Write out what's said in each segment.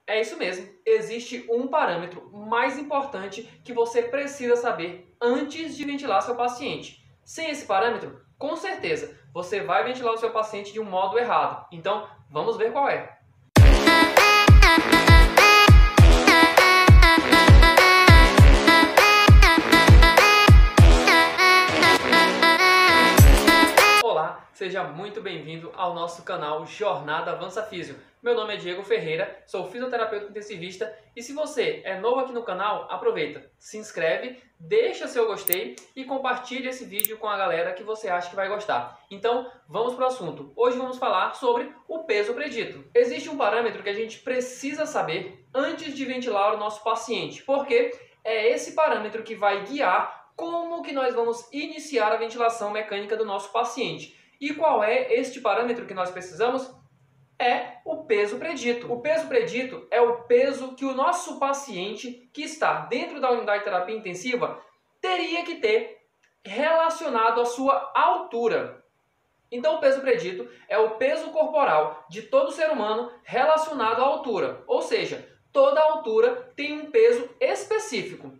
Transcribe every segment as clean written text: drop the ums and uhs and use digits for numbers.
É isso mesmo, existe um parâmetro mais importante que você precisa saber antes de ventilar seu paciente. Sem esse parâmetro, com certeza, você vai ventilar o seu paciente de um modo errado. Então, vamos ver qual é. Olá, seja muito bem-vindo ao nosso canal Jornada Avança Físio. Meu nome é Diego Ferreira, sou fisioterapeuta intensivista e se você é novo aqui no canal, aproveita, se inscreve, deixa seu gostei e compartilhe esse vídeo com a galera que você acha que vai gostar. Então, vamos para o assunto. Hoje vamos falar sobre o peso predito. Existe um parâmetro que a gente precisa saber antes de ventilar o nosso paciente, porque é esse parâmetro que vai guiar como que nós vamos iniciar a ventilação mecânica do nosso paciente. E qual é este parâmetro que nós precisamos? É o peso predito. O peso predito é o peso que o nosso paciente que está dentro da unidade de terapia intensiva teria que ter relacionado à sua altura. Então o peso predito é o peso corporal de todo ser humano relacionado à altura. Ou seja, toda altura tem um peso específico.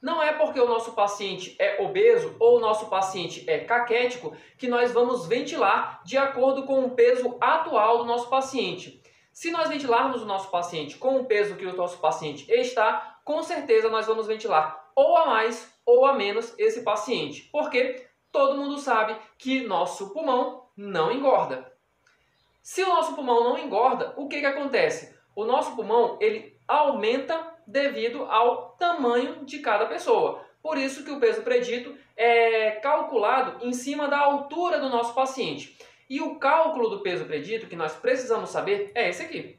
Não é porque o nosso paciente é obeso ou o nosso paciente é caquético que nós vamos ventilar de acordo com o peso atual do nosso paciente. Se nós ventilarmos o nosso paciente com o peso que o nosso paciente está, com certeza nós vamos ventilar ou a mais ou a menos esse paciente. Porque todo mundo sabe que nosso pulmão não engorda. Se o nosso pulmão não engorda, o que acontece? O nosso pulmão ele aumenta devido ao tamanho de cada pessoa. Por isso que o peso predito é calculado em cima da altura do nosso paciente. E o cálculo do peso predito que nós precisamos saber é esse aqui.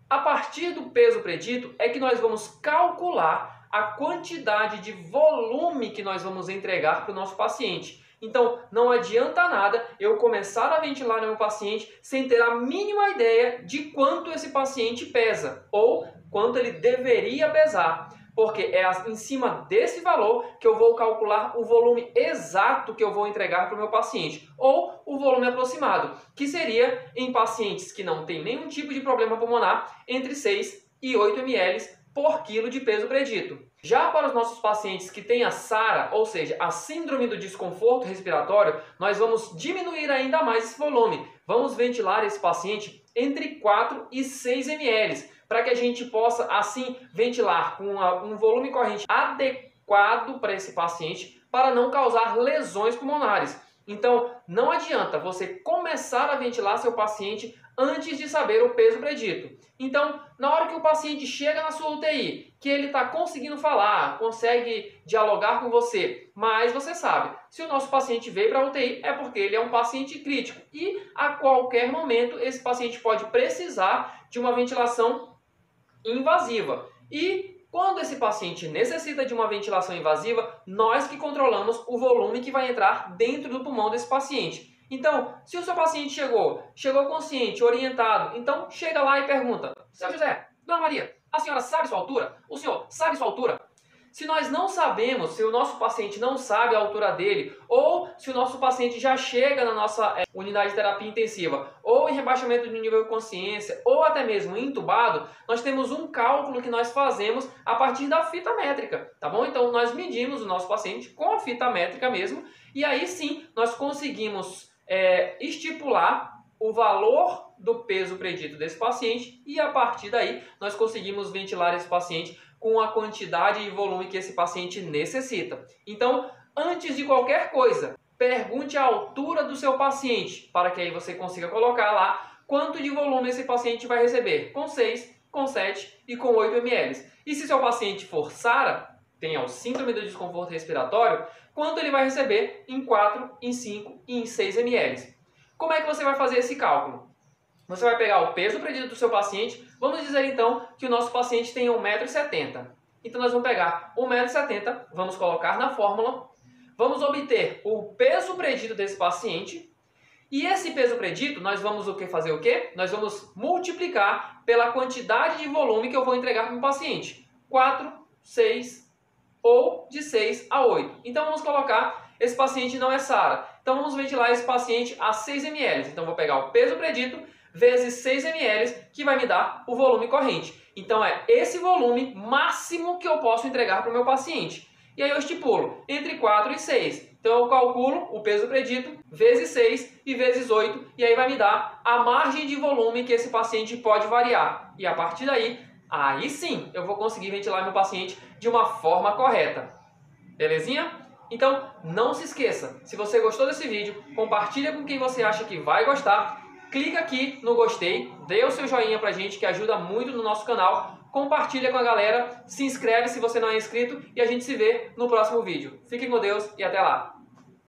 A partir do peso predito é que nós vamos calcular a quantidade de volume que nós vamos entregar para o nosso paciente. Então, não adianta nada eu começar a ventilar no meu paciente sem ter a mínima ideia de quanto esse paciente pesa ou quanto ele deveria pesar, porque é em cima desse valor que eu vou calcular o volume exato que eu vou entregar para o meu paciente, ou o volume aproximado, que seria em pacientes que não têm nenhum tipo de problema pulmonar, entre 6 e 8 ml por quilo de peso predito. Já para os nossos pacientes que têm a SARA, ou seja, a síndrome do desconforto respiratório, nós vamos diminuir ainda mais esse volume. Vamos ventilar esse paciente entre 4 e 6 ml, para que a gente possa, assim, ventilar com um volume corrente adequado para esse paciente, para não causar lesões pulmonares. Então, não adianta você começar a ventilar seu paciente antes de saber o peso predito. Então, na hora que o paciente chega na sua UTI, que ele está conseguindo falar, consegue dialogar com você, mas você sabe, se o nosso paciente veio para a UTI é porque ele é um paciente crítico e a qualquer momento esse paciente pode precisar de uma ventilação invasiva. E quando esse paciente necessita de uma ventilação invasiva, nós que controlamos o volume que vai entrar dentro do pulmão desse paciente. Então, se o seu paciente chegou consciente, orientado, então chega lá e pergunta: Seu José, Dona Maria, a senhora sabe sua altura? O senhor sabe sua altura? Se nós não sabemos, se o nosso paciente não sabe a altura dele, ou se o nosso paciente já chega na nossa unidade de terapia intensiva, ou em rebaixamento de nível de consciência, ou até mesmo entubado, nós temos um cálculo que nós fazemos a partir da fita métrica, tá bom? Então nós medimos o nosso paciente com a fita métrica mesmo, e aí sim nós conseguimos estipular o valor do peso predito desse paciente e a partir daí nós conseguimos ventilar esse paciente com a quantidade e volume que esse paciente necessita. Então, antes de qualquer coisa, pergunte a altura do seu paciente, para que aí você consiga colocar lá quanto de volume esse paciente vai receber, com 6, com 7 e com 8 ml. E se seu paciente for SARA, tem a síndrome do desconforto respiratório, quanto ele vai receber em 4, em 5 e em 6 ml. Como é que você vai fazer esse cálculo? Você vai pegar o peso predito do seu paciente, vamos dizer então que o nosso paciente tem 1,70 m. Então nós vamos pegar 1,70 m, vamos colocar na fórmula, vamos obter o peso predito desse paciente e esse peso predito nós vamos fazer o quê? Nós vamos multiplicar pela quantidade de volume que eu vou entregar para o paciente. 4, 6 ou de 6 a 8. Então vamos colocar, esse paciente não é SARA. Então vamos ventilar esse paciente a 6 ml. Então vou pegar o peso predito vezes 6 ml, que vai me dar o volume corrente. Então é esse volume máximo que eu posso entregar para o meu paciente. E aí eu estipulo entre 4 e 6. Então eu calculo o peso predito vezes 6 e vezes 8, e aí vai me dar a margem de volume que esse paciente pode variar. E a partir daí, aí sim eu vou conseguir ventilar meu paciente de uma forma correta. Belezinha? Então não se esqueça, se você gostou desse vídeo, compartilha com quem você acha que vai gostar, clica aqui no gostei, dê o seu joinha pra gente que ajuda muito no nosso canal, compartilha com a galera, se inscreve se você não é inscrito e a gente se vê no próximo vídeo. Fiquem com Deus e até lá!